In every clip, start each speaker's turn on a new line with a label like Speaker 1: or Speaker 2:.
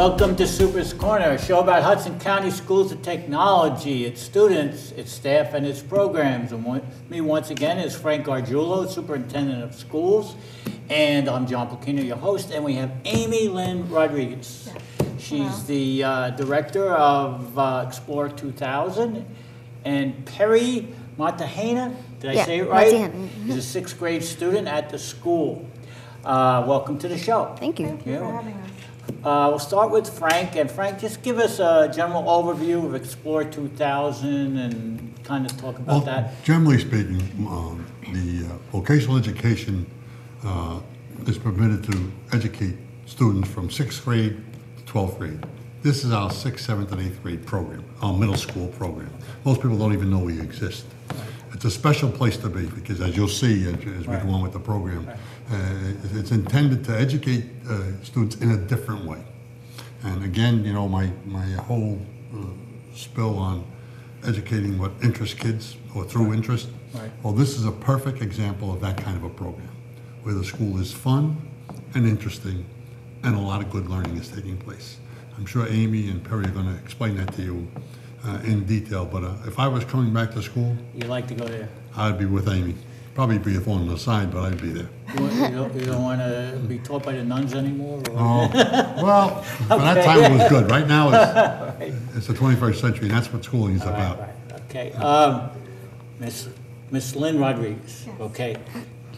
Speaker 1: Welcome to Super's Corner, a show about Hudson County Schools of Technology, its students, its staff, and its programs. And me once again is Frank Gargiulo, Superintendent of Schools, and I'm John Placino, your host, and we have Amy Lynn Rodriguez. She's the director of Explore 2000, and Perry Martahena, did I say it right? Is a sixth grade student at the school. Welcome to the show.
Speaker 2: Thank you.
Speaker 3: Thank you for having us.
Speaker 1: We'll start with Frank, and Frank, just give us a general overview of Explore 2000 and kind of talk about that.
Speaker 4: Generally speaking, the vocational education is permitted to educate students from 6th grade to 12th grade. This is our 6th, 7th, and 8th grade program, our middle school program. Most people don't even know we exist. It's a special place to be because, as you'll see as we go on with the program, it's intended to educate students in a different way. And again, you know, my whole spill on educating what interests kids or through interest, well, this is a perfect example of that kind of a program where the school is fun and interesting and a lot of good learning is taking place. I'm sure Amy and Perry are going to explain that to you in detail, but if I was coming back to school,
Speaker 1: You like to go there?
Speaker 4: I'd be with Amy. Probably be on the side, but I'd be there.
Speaker 1: You don't want to be taught by the nuns anymore? Or?
Speaker 4: Oh, well, for that time it was good. Right now it's the 21st century, and that's what schooling is about.
Speaker 1: Right. Okay. Miss Lynn Rodriguez, okay.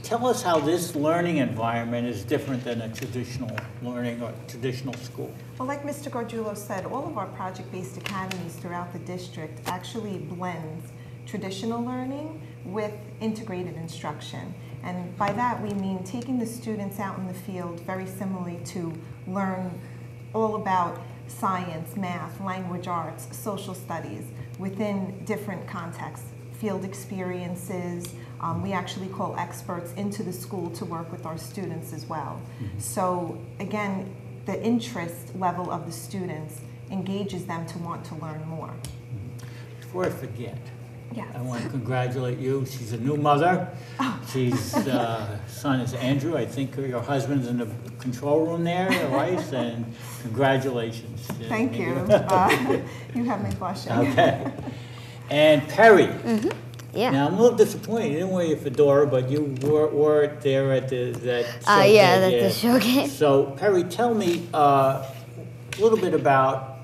Speaker 1: Tell us how this learning environment is different than a traditional learning or traditional school.
Speaker 3: Well, like Mr. Gargiulo said, all of our project-based academies throughout the district actually blends traditional learning with integrated instruction. And by that we mean taking the students out in the field very similarly to learn all about science, math, language arts, social studies within different contexts, field experiences. We actually call experts into the school to work with our students as well. So again, the interest level of the students engages them to want to learn more.
Speaker 1: Before I forget,
Speaker 3: Yes.
Speaker 1: I want to congratulate you. She's a new mother. She's son is Andrew. I think your husband's in the control room there, right? And congratulations.
Speaker 3: Thank you. You have me blushing.
Speaker 1: Okay. And Perry.
Speaker 2: Yeah.
Speaker 1: Now, I'm a little disappointed. You didn't wear your fedora, but you were there at that
Speaker 2: the showcase.
Speaker 1: So, Perry, tell me a little bit about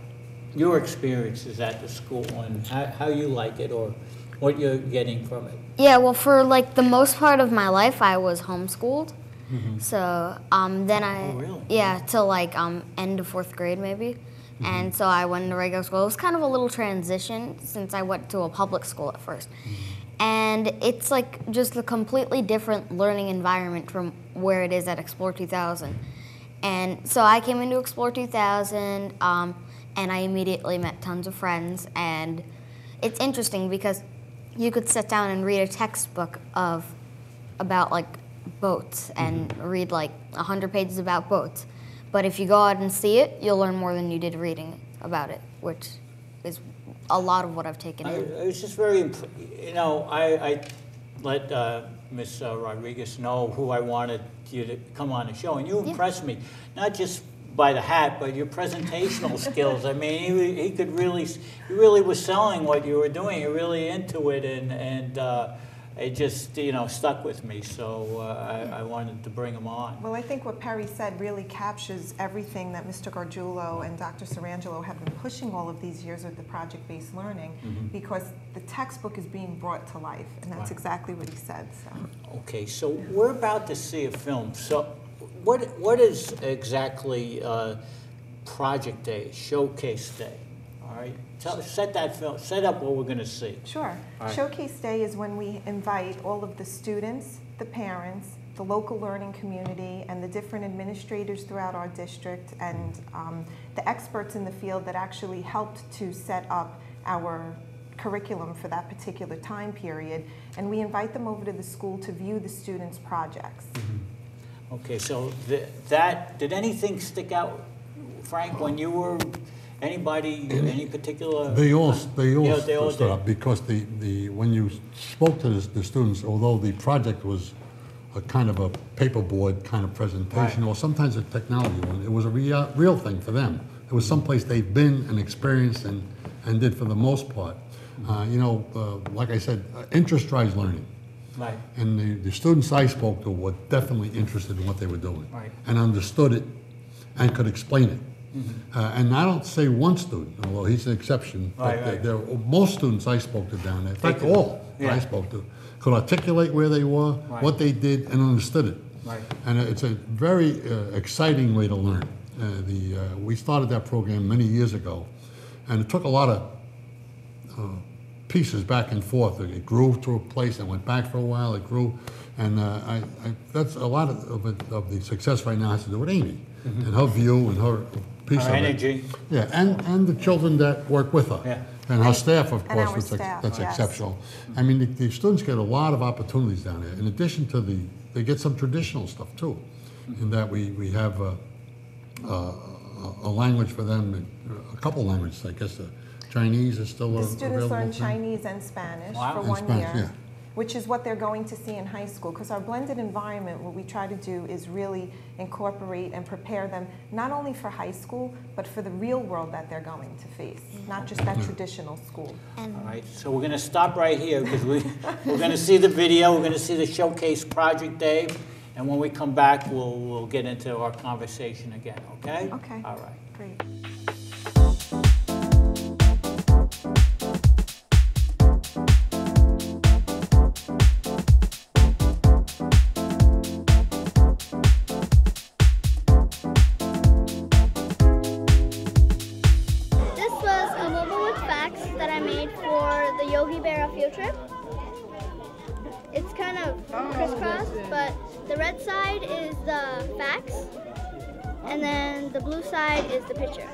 Speaker 1: your experiences at the school and how you like it or what you're getting from it.
Speaker 2: Yeah, well, for like the most part of my life, I was homeschooled. So then
Speaker 1: Oh, really?
Speaker 2: yeah, till like end of 4th grade maybe. And so I went into regular school. It was kind of a little transition since I went to a public school at first. And it's like just a completely different learning environment from where it is at Explore 2000. And so I came into Explore 2000 and I immediately met tons of friends. And it's interesting because you could sit down and read a textbook about like boats and read like 100 pages about boats. But if you go out and see it, you'll learn more than you did reading about it, which is a lot of what I've taken in.
Speaker 1: I was just very, you know, I let Miss Rodriguez know who I wanted you to come on the show, and you impressed me, not just by the hat, but your presentational skills. I mean, he really was selling what you were doing. You're really into it, and it just, you know, stuck with me. So I wanted to bring him on.
Speaker 3: Well, I think what Perry said really captures everything that Mr. Gargiulo and Dr. Sarangelo have been pushing all of these years with the project-based learning, because the textbook is being brought to life, and that's exactly what he said. So.
Speaker 1: Okay, so we're about to see a film. So what is exactly Project Day, Showcase Day? All right, set up what we're going to see.
Speaker 3: Sure.
Speaker 1: Right.
Speaker 3: Showcase Day is when we invite all of the students, the parents, the local learning community, and the different administrators throughout our district, and the experts in the field that actually helped to set up our curriculum for that particular time period, and we invite them over to the school to view the students' projects.
Speaker 1: Okay, so did anything stick out, Frank, when you were anybody, any particular?
Speaker 4: They all stood up
Speaker 1: did.
Speaker 4: because when you spoke to the students, although the project was a kind of a paperboard kind of presentation, or sometimes a technology one, it was a real thing for them. It was someplace they've been and experienced and did for the most part. Like I said, interest drives learning.
Speaker 1: Right.
Speaker 4: And the students I spoke to were definitely interested in what they were doing.
Speaker 1: Right.
Speaker 4: And understood it and could explain it. And I don't say one student, although he's an exception, but most students I spoke to down there, in fact, all that I spoke to, could articulate where they were, what they did, and understood it.
Speaker 1: Right.
Speaker 4: And it's a very exciting way to learn. We started that program many years ago, and it took a lot of pieces back and forth. It grew to a place and went back for a while. It grew, and that's a lot of the success right now has to do with Amy and her view and her piece of
Speaker 1: energy.
Speaker 4: it. Yeah, and the children that work with her.
Speaker 1: Yeah.
Speaker 4: And her staff, of
Speaker 3: And
Speaker 4: course,
Speaker 3: our staff,
Speaker 4: that's
Speaker 3: yes.
Speaker 4: exceptional. I mean, the students get a lot of opportunities down there. In addition to they get some traditional stuff too, in that we have a language for them, a couple languages, I guess. Chinese is still
Speaker 3: The
Speaker 4: available.
Speaker 3: students learn
Speaker 4: too.
Speaker 3: Chinese and Spanish for
Speaker 4: And
Speaker 3: 1
Speaker 4: Spanish,
Speaker 3: year,
Speaker 4: yeah.
Speaker 3: which is what they're going to see in high school. Because our blended environment, what we try to do is really incorporate and prepare them not only for high school, but for the real world that they're going to face, not just that traditional school.
Speaker 1: All right, so we're going to stop right here because we're going to see the video. We're going to see the showcase project, Dave, and when we come back, we'll get into our conversation again. Okay?
Speaker 3: Okay.
Speaker 1: All right.
Speaker 3: Great.
Speaker 5: This was a mobile with facts that I made for the Yogi Berra field trip. It's kind of crisscrossed, but the red side is the facts, and then the blue side is the picture.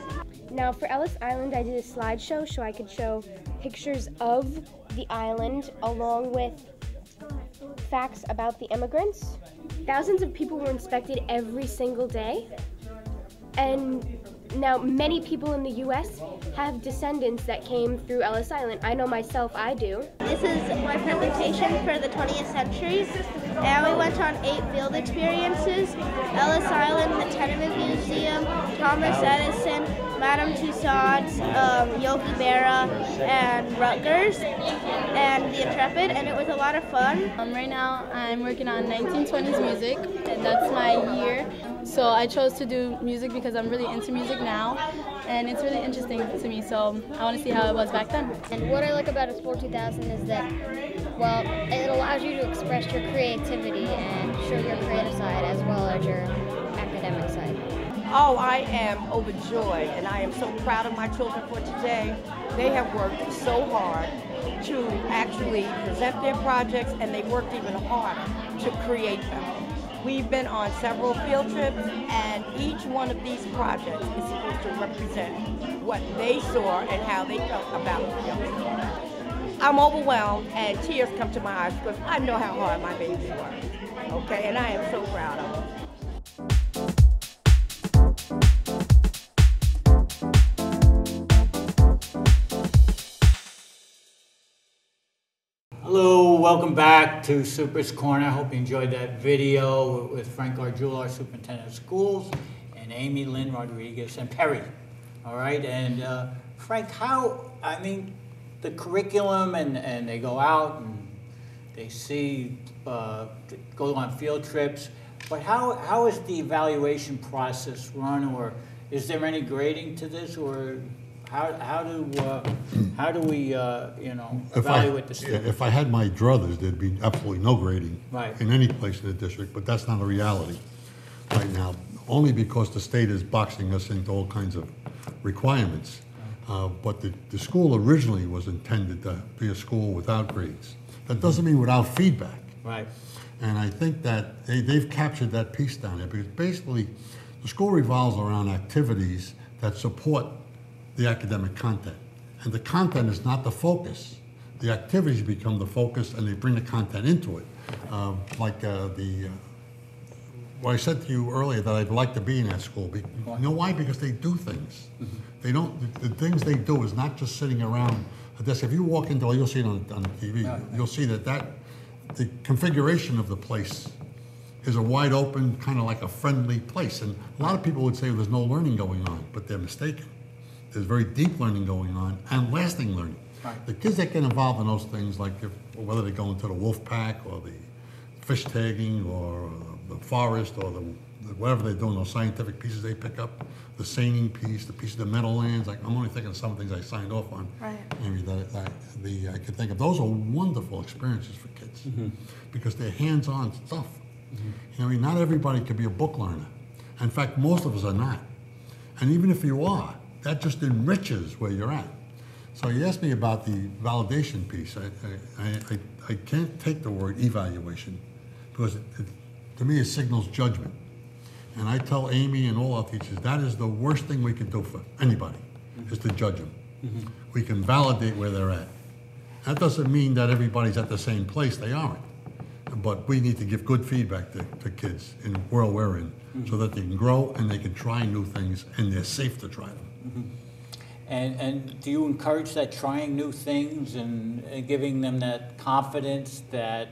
Speaker 6: Now for Ellis Island, I did a slideshow so I could show pictures of the island along with facts about the immigrants. Thousands of people were inspected every single day. And now many people in the US have descendants that came through Ellis Island. I know myself, I do.
Speaker 5: This is my presentation for the 20th century, and we went on 8 field experiences: Ellis Island, the Tenement Museum, Thomas Edison, Madame Tussauds, Yogi Berra, and Rutgers, and the Intrepid, and it was a lot of fun.
Speaker 7: Right now I'm working on 1920s music, and that's my year. So I chose to do music because I'm really into music now, and it's really interesting to me, so I want to see how it was back then.
Speaker 2: And what I like about Explore 2000 is that, well, it allows you to express your creativity and show your creative side as well as your academic side.
Speaker 8: Oh, I am overjoyed, and I am so proud of my children for today. They have worked so hard to actually present their projects, and they worked even harder to create them. We've been on several field trips, and each one of these projects is supposed to represent what they saw and how they felt about it. I'm overwhelmed, and tears come to my eyes because I know how hard my babies work. Okay, and I am so proud of them.
Speaker 1: Hello, welcome back to Super's Corner. I hope you enjoyed that video with Frank Gargiulo, our superintendent of schools, and Amy Lynn Rodriguez and Perry. All right, and Frank, the curriculum and they go out and they see, go on field trips, but how is the evaluation process run, or is there any grading to this, or how do we evaluate the students?
Speaker 4: If I had my druthers, there'd be absolutely no grading
Speaker 1: Right.
Speaker 4: in any place in the district, but that's not a reality right now, only because the state is boxing us into all kinds of requirements. But the school originally was intended to be a school without grades. That doesn't mean without feedback.
Speaker 1: Right.
Speaker 4: And I think that they've captured that piece down there, because basically the school revolves around activities that support the academic content. And the content is not the focus. The activities become the focus, and they bring the content into it. What I said to you earlier, that I'd like to be in that school. You know why? Because they do things. They don't. The things they do is not just sitting around a desk. If you walk into, you'll see it on the TV. You'll see that the configuration of the place is a wide open, kind of like a friendly place. And a lot of people would say there's no learning going on, but they're mistaken. There's very deep learning going on and lasting learning.
Speaker 1: Right.
Speaker 4: The kids that get involved in those things, like whether they go into the wolf pack or the fish tagging or the forest or whatever they're doing, those scientific pieces they pick up, the seining piece, the piece of the Meadowlands, like I'm only thinking of some things I signed off on.
Speaker 3: Right.
Speaker 4: Amy, I could think of. Those are wonderful experiences for kids because they're hands-on stuff. I mean, not everybody can be a book learner. In fact, most of us are not. And even if you are, that just enriches where you're at. So you asked me about the validation piece. I can't take the word evaluation because to me it signals judgment. And I tell Amy and all our teachers, that is the worst thing we can do for anybody, is to judge them. We can validate where they're at. That doesn't mean that everybody's at the same place, they aren't. But we need to give good feedback to kids in the world we're in so that they can grow and they can try new things and they're safe to try them.
Speaker 1: And do you encourage that trying new things and giving them that confidence that,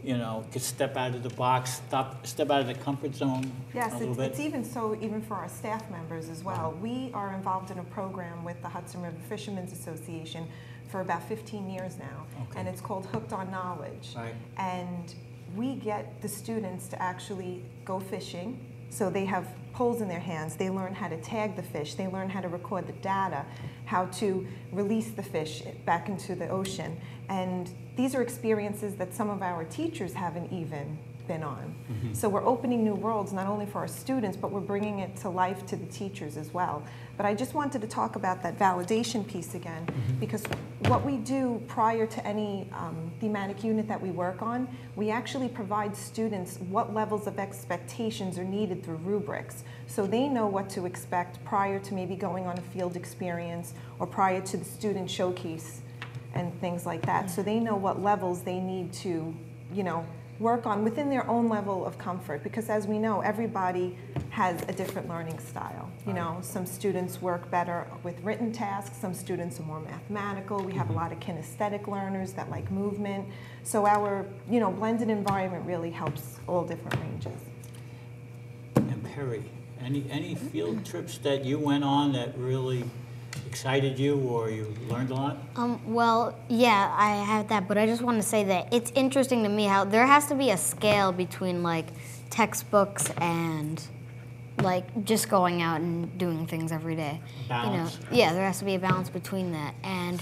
Speaker 1: you know, could step out of the box, step out of the comfort zone
Speaker 3: Yes,
Speaker 1: a little bit?
Speaker 3: it's even so, even for our staff members as well. We are involved in a program with the Hudson River Fishermen's Association for about 15 years now,
Speaker 1: Okay.
Speaker 3: and it's called Hooked on Knowledge.
Speaker 1: Right.
Speaker 3: And we get the students to actually go fishing. So they have poles in their hands. They learn how to tag the fish. They learn how to record the data, how to release the fish back into the ocean. And these are experiences that some of our teachers haven't even been on. So we're opening new worlds, not only for our students, but we're bringing it to life to the teachers as well. But I just wanted to talk about that validation piece again, because what we do prior to any thematic unit that we work on, we actually provide students what levels of expectations are needed through rubrics. So they know what to expect prior to maybe going on a field experience or prior to the student showcase and things like that. So they know what levels they need to, you know, work on within their own level of comfort, because as we know, everybody has a different learning style. You know, some students work better with written tasks, some students are more mathematical. We have a lot of kinesthetic learners that like movement. So our, you know, blended environment really helps all different ranges.
Speaker 1: And Perry, any field trips that you went on that really excited you or you learned a lot?
Speaker 2: Well, yeah, I have that, but I just want to say that it's interesting to me how there has to be a scale between like textbooks and like just going out and doing things every day.
Speaker 1: Balance.
Speaker 2: You know, yeah, there has to be a balance between that, and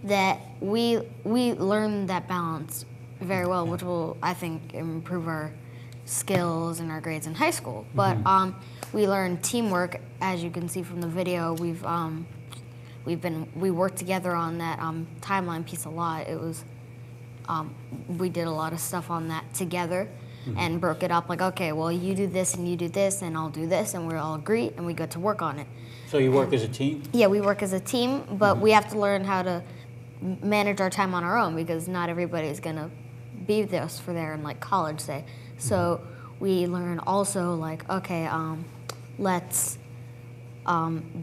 Speaker 2: that we learn that balance very well, which will, I think, improve our skills and our grades in high school. But we learn teamwork, as you can see from the video. We worked together on that timeline piece a lot. It was we did a lot of stuff on that together and broke it up like, okay, well, you do this and you do this and I'll do this, and we all agree and we go to work on it.
Speaker 1: So you work as a team?
Speaker 2: Yeah, we work as a team, but we have to learn how to manage our time on our own, because not everybody's gonna be with us for there in like college, say. So we learn also like, okay, let's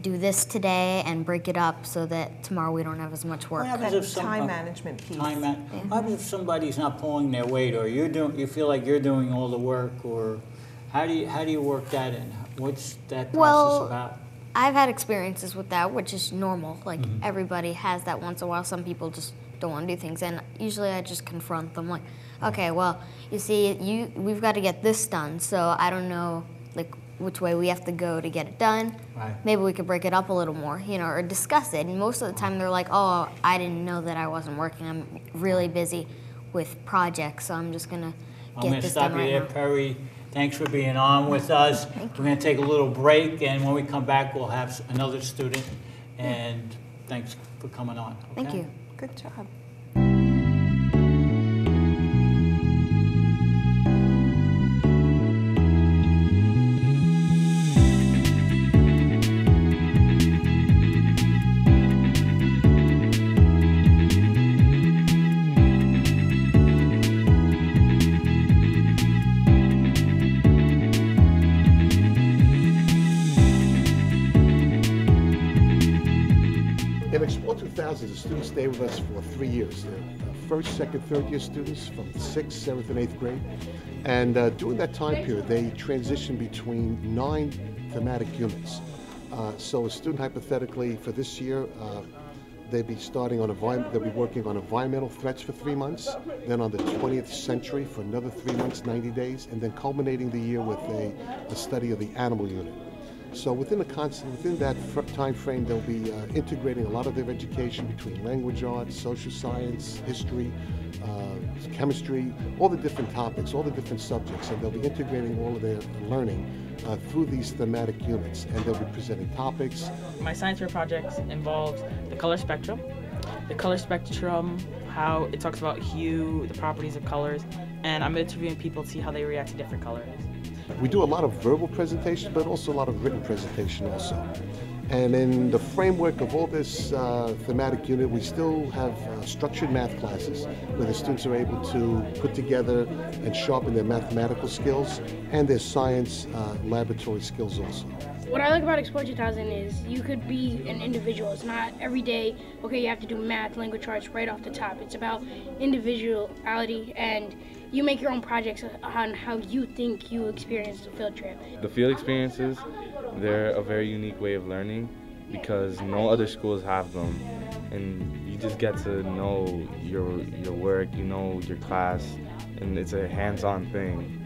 Speaker 2: do this today and break it up so that tomorrow we don't have as much work.
Speaker 3: Well,
Speaker 1: Because
Speaker 3: that
Speaker 1: if some-
Speaker 3: time management piece.
Speaker 1: What happens if somebody's not pulling their weight, or you feel like you're doing all the work, or how do you work that in? What's that process
Speaker 2: Well,
Speaker 1: about?
Speaker 2: I've had experiences with that, which is normal. Like everybody has that once in a while. Some people just don't want to do things, and usually I just confront them like, okay, well, you see, we've got to get this done, so I don't know like which way we have to go to get it done.
Speaker 1: Right.
Speaker 2: Maybe we could break it up a little more, you know, or discuss it. And most of the time they're like, oh, I didn't know that I wasn't working. I'm really busy with projects, so I'm just gonna
Speaker 1: I'm
Speaker 2: get
Speaker 1: going to
Speaker 2: this
Speaker 1: stop
Speaker 2: done
Speaker 1: you
Speaker 2: right
Speaker 1: there,
Speaker 2: now.
Speaker 1: Perry. Thanks for being on with us. We're going to take a little break, and when we come back, we'll have another student. And thanks for coming on.
Speaker 2: Thank
Speaker 1: okay?
Speaker 2: you.
Speaker 3: Good job.
Speaker 9: In Explore 2000, the students stay with us for 3 years. They're first, second, third year students from 6th, 7th, and 8th grade. And during that time period, they transitioned between 9 thematic units. So a student, hypothetically, for this year, they'll be working on environmental threats for 3 months, then on the 20th century for another 3 months, 90 days, and then culminating the year with a study of the animal unit. So within that time frame, they'll be integrating a lot of their education between language arts, social science, history, chemistry, all the different topics, all the different subjects, and they'll be integrating all of their learning through these thematic units, and they'll be presenting topics.
Speaker 10: My science fair project involves the color spectrum. The color spectrum, how it talks about hue, the properties of colors, and I'm interviewing people to see how they react to different colors.
Speaker 9: We do a lot of verbal presentation, but also a lot of written presentation also. And in the framework of all this thematic unit, we still have structured math classes where the students are able to put together and sharpen their mathematical skills and their science laboratory skills also.
Speaker 11: What I like about Explore 2000 is you could be an individual. It's not every day, okay, you have to do math, language arts right off the top. It's about individuality, and you make your own projects on how you think you experienced the field trip.
Speaker 12: The field experiences, they're a very unique way of learning because no other schools have them. And you just get to know your work, you know your class, and it's a hands-on thing.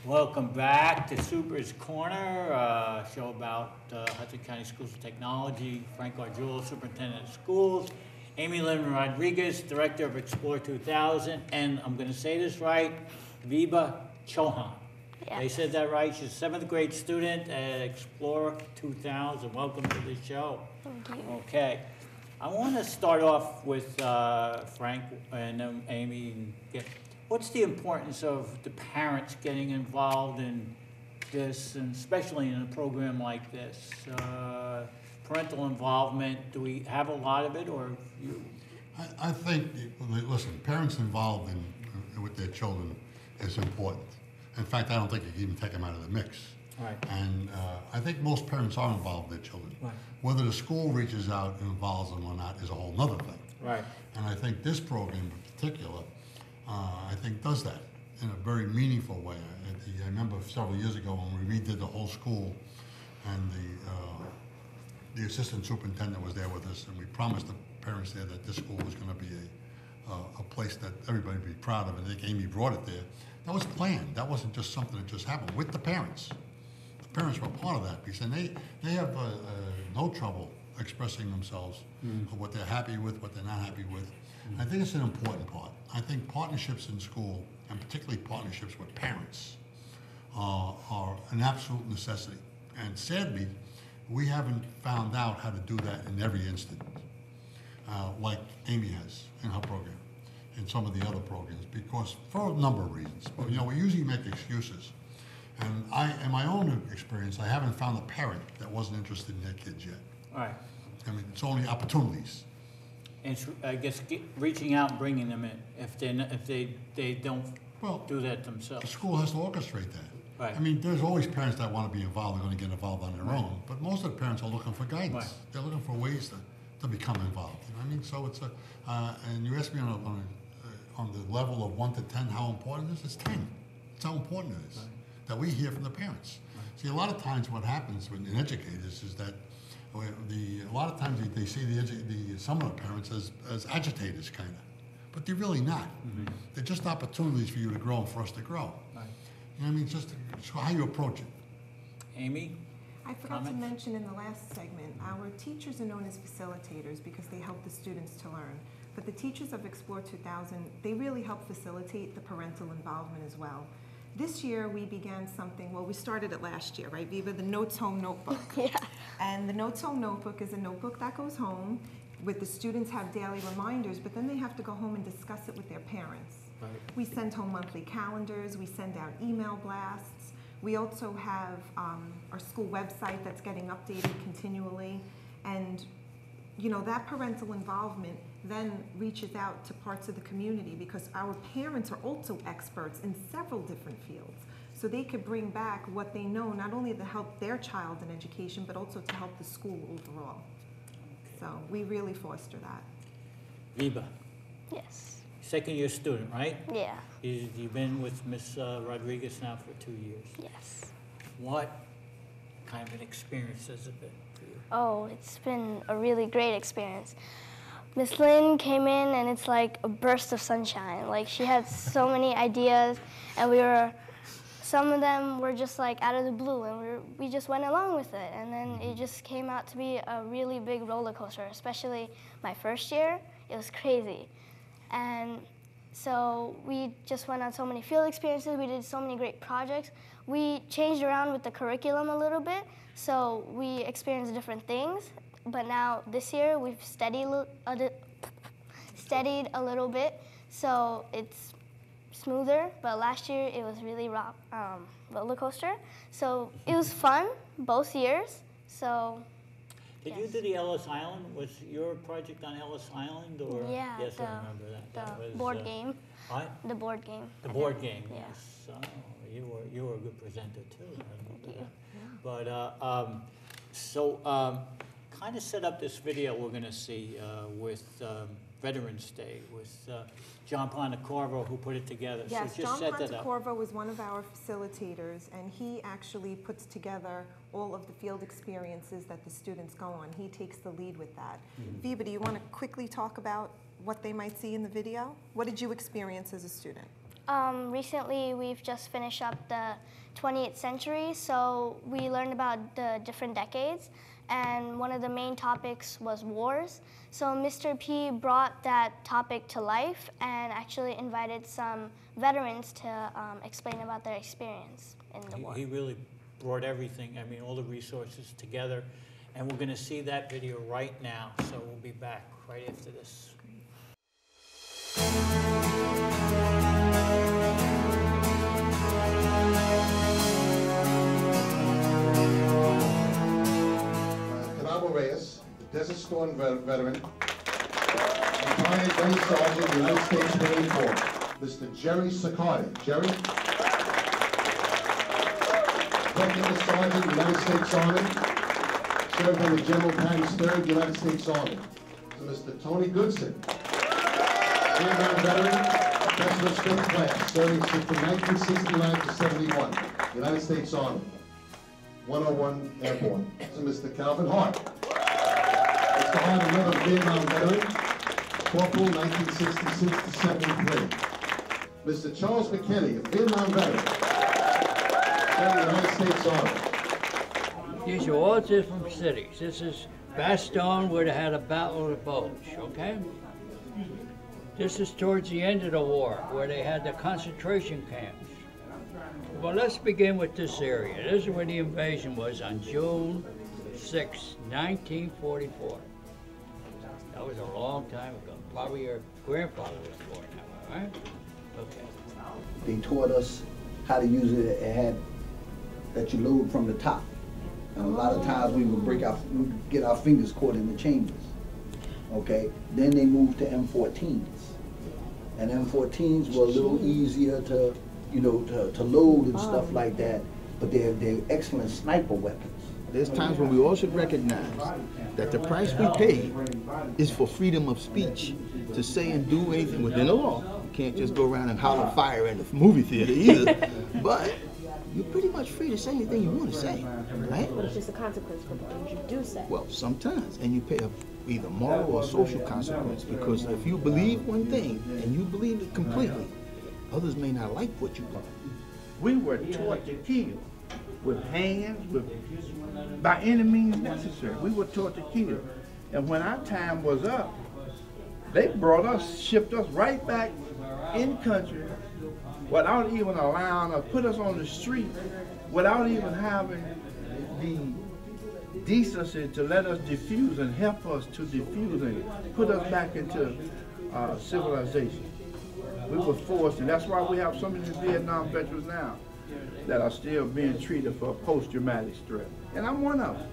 Speaker 1: Welcome back to Super's Corner, a show about Hudson County Schools of Technology. Frank Gargiulo, Superintendent of Schools. Amy Lynn Rodriguez, Director of Explore 2000. And I'm going to say this right, Viva Chauhan. Yes. They said that right. She's a 7th grade student at Explore 2000. Welcome to the show.
Speaker 2: Thank you.
Speaker 1: Okay. I want to start off with Frank and Amy. What's the importance of the parents getting involved in this, and especially in a program like this? Parental involvement, do we have a lot of it, or you?
Speaker 4: I think, listen, parents involved with their children is important. In fact, I don't think you can even take them out of the mix.
Speaker 1: Right.
Speaker 4: And I think most parents are involved with their children.
Speaker 1: Right.
Speaker 4: Whether the school reaches out and involves them or not is a whole other thing.
Speaker 1: Right.
Speaker 4: And I think this program in particular, I think does that in a very meaningful way. I remember several years ago when we redid the whole school, and the assistant superintendent was there with us, and we promised the parents there that this school was going to be a place that everybody would be proud of, and I think Amy brought it there. That was planned. That wasn't just something that just happened with the parents. The parents were part of that piece, and they have no trouble expressing themselves of what they're happy with, what they're not happy with. I think it's an important part. I think partnerships in school, and particularly partnerships with parents, are an absolute necessity. And sadly, we haven't found out how to do that in every instance, like Amy has in her program, and some of the other programs, because for a number of reasons. But we usually make excuses. And in my own experience, I haven't found a parent that wasn't interested in their kids yet.
Speaker 1: All right.
Speaker 4: I mean, it's only opportunities.
Speaker 1: And it's, I guess, reaching out and bringing them in if they don't do that themselves.
Speaker 4: The school has to orchestrate that.
Speaker 1: Right.
Speaker 4: I mean, there's always parents that want to be involved, are going to get involved on their own, but most of the parents are looking for guidance.
Speaker 1: Right. They're
Speaker 4: looking for ways to become involved. You know what I mean? So it's and you asked me on the level of 1 to 10 how important it is. It's 10. It's how important it is that we hear from the parents. Right. See, a lot of times what happens in educators is that a lot of times they see some of the parents as agitators, kind of, but they're really not. Mm-hmm. They're just opportunities for you to grow and for us to grow. Right. You know what I mean? Just how you approach it.
Speaker 1: Amy?
Speaker 3: I forgot to mention in the last segment, our teachers are known as facilitators because they help the students to learn. But the teachers of Explore 2000, they really help facilitate the parental involvement as well. This year we began something, well, we started it last year, right, Viva? The Notes Home Notebook.
Speaker 2: Yeah.
Speaker 3: And the Notes Home Notebook is a notebook that goes home with the students have daily reminders, but then they have to go home and discuss it with their parents. Right. We send home monthly calendars, we send out email blasts. We also have our school website that's getting updated continually. And you know, that parental involvement then reaches out to parts of the community because our parents are also experts in several different fields. so they could bring back what they know, not only to help their child in education, but also to help the school overall. So we really foster that.
Speaker 1: Viva,
Speaker 2: Yes.
Speaker 1: second year student, right?
Speaker 2: Yeah.
Speaker 1: You've been with Miss Rodriguez now for 2 years.
Speaker 2: Yes.
Speaker 1: What kind of an experience has it been for you?
Speaker 13: Oh, it's been a really great experience. Miss Lynn came in and it's like a burst of sunshine. Like she had so many ideas and some of them were just like out of the blue and we just went along with it. And then it just came out to be a really big roller coaster, especially my first year. It was crazy. And so we just went on so many field experiences. We did so many great projects. We changed around with the curriculum a little bit, so we experienced different things. But now this year we've studied a little bit, so it's smoother. But last year it was really roller coaster. So it was fun both years. So.
Speaker 1: Did you do the Ellis Island? Was your project on Ellis Island, or?
Speaker 13: Yeah,
Speaker 1: Yes, I remember that. That was,
Speaker 13: board game.
Speaker 1: What?
Speaker 13: The board game.
Speaker 1: The board game.
Speaker 13: Yeah.
Speaker 1: Yes. Oh, you were a good presenter too. I remember
Speaker 13: Thank you.
Speaker 1: that. But kind of set up this video we're going to see with Veterans Day with John Pontecorvo, who put it together.
Speaker 3: Yes,
Speaker 1: so just
Speaker 3: John
Speaker 1: set that up.
Speaker 3: Pontecorvo was one of our facilitators, and he actually puts together all of the field experiences that the students go on. He takes the lead with that. Viva, do you want to quickly talk about what they might see in the video? What did you experience as a student?
Speaker 13: Recently, we've just finished up the 20th century, so we learned about the different decades, and one of the main topics was wars. So Mr. P brought that topic to life and actually invited some veterans to explain about their experience in the war.
Speaker 1: He really brought everything, I mean, all the resources together, and we're going to see that video right now, so we'll be back right after this.
Speaker 9: Canabo Reyes, Desert Storm veteran, retired Gunny Sergeant, United States Marine Corps. Mr. Jerry Siccardi. Jerry? Technical Sergeant, United States Army. Served on the General Patton's 3rd United States Army. So Mr. Tony Goodson, Vietnam veteran, Specialist 5th class, serving from 1969 to 71, United States Army. 101 Airborne. So Mr. Calvin Hart. Mr. Hart, another Vietnam veteran, Corporal 1966 to 73. Mr. Charles McKinney, a Vietnam veteran, serving the United States Army.
Speaker 14: These are all different cities. This is Bastogne, where they had a battle of the Bulge, okay? This is towards the end of the war, where they had the concentration camps. Well, let's begin with this area. This is where the invasion was on June 6, 1944. That was a long time ago. Probably your grandfather was born now, right? Okay.
Speaker 15: They taught us how to use it. It had that you load from the top. And a lot of times we would get our fingers caught in the chambers. Okay? Then they moved to M14s. And M14s were a little easier to load and stuff like that, but they're excellent sniper weapons.
Speaker 16: There's times when we all should recognize that the price we pay is for freedom of speech to say and do anything within the law. You can't just go around and holler fire in the movie theater either, but you're pretty much free to say anything you want to say, right?
Speaker 6: But it's just a consequence for the things you do say.
Speaker 16: Well, sometimes, and you pay either moral or social consequence, because if you believe one thing and you believe it completely, others may not like what you believe.
Speaker 17: We were taught to kill with hands, by any means necessary. We were taught to kill. And when our time was up, they shipped us right back in country without even allowing us, put us on the street, without even having the decency to let us defuse and help us to defuse and put us back into civilization. We were forced, and that's why we have so many Vietnam veterans now that are still being treated for post-traumatic stress. And I'm one of them.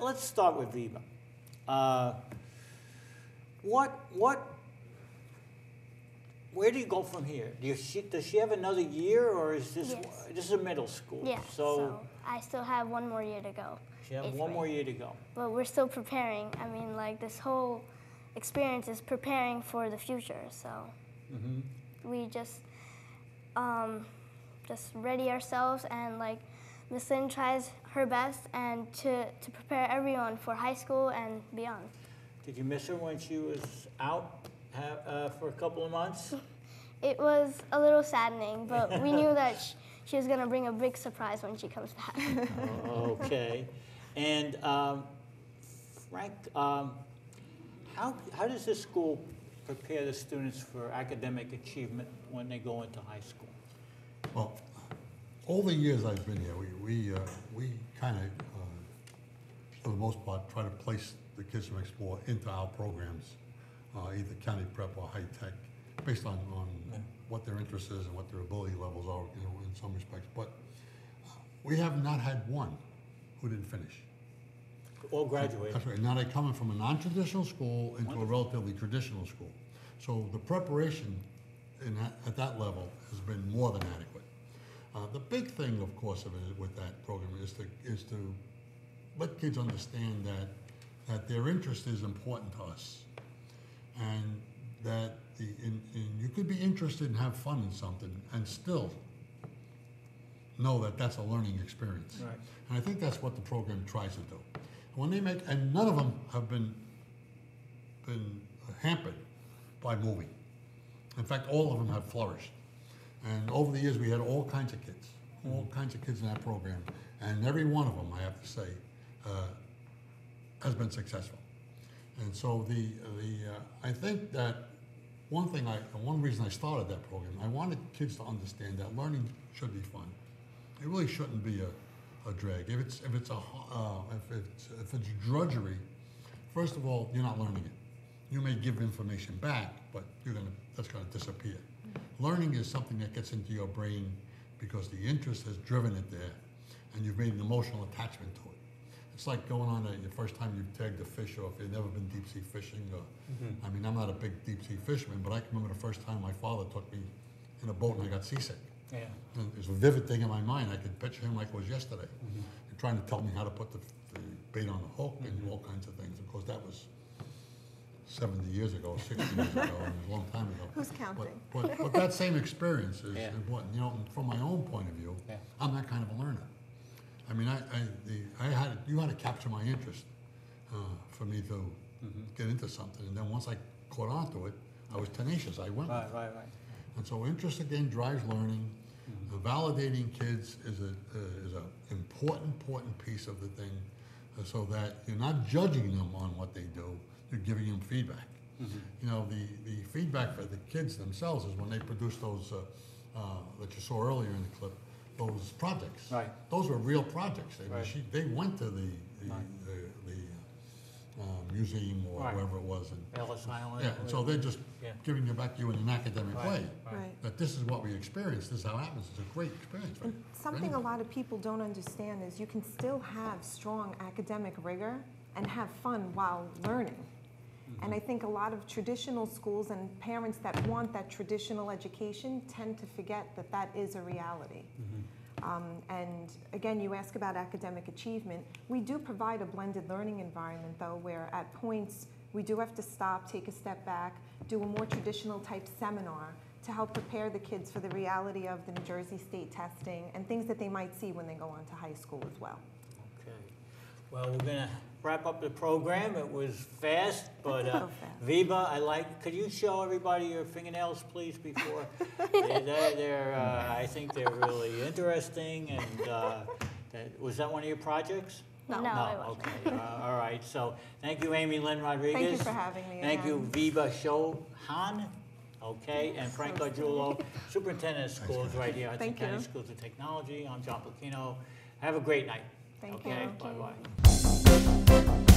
Speaker 1: let's start with Viva. Where do you go from here? Does she have another year, or is this this is a middle school?
Speaker 13: Yeah. So I still have 1 more year to go.
Speaker 1: She has 1 more year to go.
Speaker 13: But we're still preparing. I mean, like this whole experience is preparing for the future. So we just ready ourselves, and like Miss Lynn tries her best and to prepare everyone for high school and beyond.
Speaker 1: Did you miss her when she was out for a couple of months?
Speaker 13: It was a little saddening, but we knew that she was going to bring a big surprise when she comes back.
Speaker 1: Okay. And Frank, how does this school prepare the students for academic achievement when they go into high school?
Speaker 4: Well, all the years I've been here, we kind of, for the most part, try to place the kids from Explore into our programs, either county prep or high tech, based on what their interest is and what their ability levels are, in some respects. But we have not had one who didn't finish.
Speaker 1: All graduated.
Speaker 4: That's right. Now they're coming from a non-traditional school into a relatively traditional school. So the preparation at that level has been more than adequate. The big thing, of course, with that program is to let kids understand that their interest is important to us, and that you could be interested and have fun in something and still know that that's a learning experience.
Speaker 1: Right.
Speaker 4: And I think that's what the program tries to do. When they make, and none of them have been hampered by moving. In fact, all of them have flourished. And over the years, we had all kinds of kids in that program, and every one of them, I have to say, has been successful. And so I think that one reason I started that program, I wanted kids to understand that learning should be fun. It really shouldn't be a drag. If it's drudgery, first of all, you're not learning it. You may give information back, but that's going to disappear. Learning is something that gets into your brain because the interest has driven it there, and you've made an emotional attachment to it. It's like going on the first time you've tagged a fish, or if you've never been deep sea fishing. I mean, I'm not a big deep sea fisherman, but I can remember the first time my father took me in a boat and I got seasick.
Speaker 1: Yeah.
Speaker 4: And it's a vivid thing in my mind. I could picture him like it was yesterday, and trying to tell me how to put the bait on the hook and all kinds of things. Of course, that was 70 years ago, 60 years ago, and it was a long time ago.
Speaker 3: Who's counting?
Speaker 4: But that same experience is important. And from my own point of view, I'm that kind of a learner. I mean, you had to capture my interest for me to get into something, and then once I caught on to it, I was tenacious. I went.
Speaker 1: Right.
Speaker 4: And so interest again drives learning. Validating kids is an important piece of the thing, so that you're not judging them on what they do, you're giving them feedback. The feedback for the kids themselves is when they produce those that you saw earlier in the clip, those projects.
Speaker 1: Right.
Speaker 4: Those were real projects. They went to the museum or wherever it was.
Speaker 1: Ellis Island.
Speaker 4: Yeah, and so they're just giving it back to you in an academic way.
Speaker 3: Right.
Speaker 4: That this is what we experienced, this is how it happens. It's a great experience.
Speaker 3: And something a lot of people don't understand is you can still have strong academic rigor and have fun while learning. And I think a lot of traditional schools and parents that want that traditional education tend to forget that that is a reality. And again, you ask about academic achievement. We do provide a blended learning environment, though, where at points we do have to stop, take a step back, do a more traditional type seminar to help prepare the kids for the reality of the New Jersey state testing and things that they might see when they go on to high school as well.
Speaker 1: Okay. Well, we're going to wrap up the program. It was fast, but could you show everybody your fingernails, please, before? I think they're really interesting. And was that one of your projects?
Speaker 13: No, it wasn't.
Speaker 1: Okay. All right. So thank you, Amy Lynn Rodriguez.
Speaker 3: Thank you for having me.
Speaker 1: Thank you, Viva Chauhan. Okay, and Frank Gargiulo, Superintendent of Schools right here at the County Schools of Technology. I'm John Placchino. Have a great night.
Speaker 3: Thank you.
Speaker 1: Okay, bye-bye.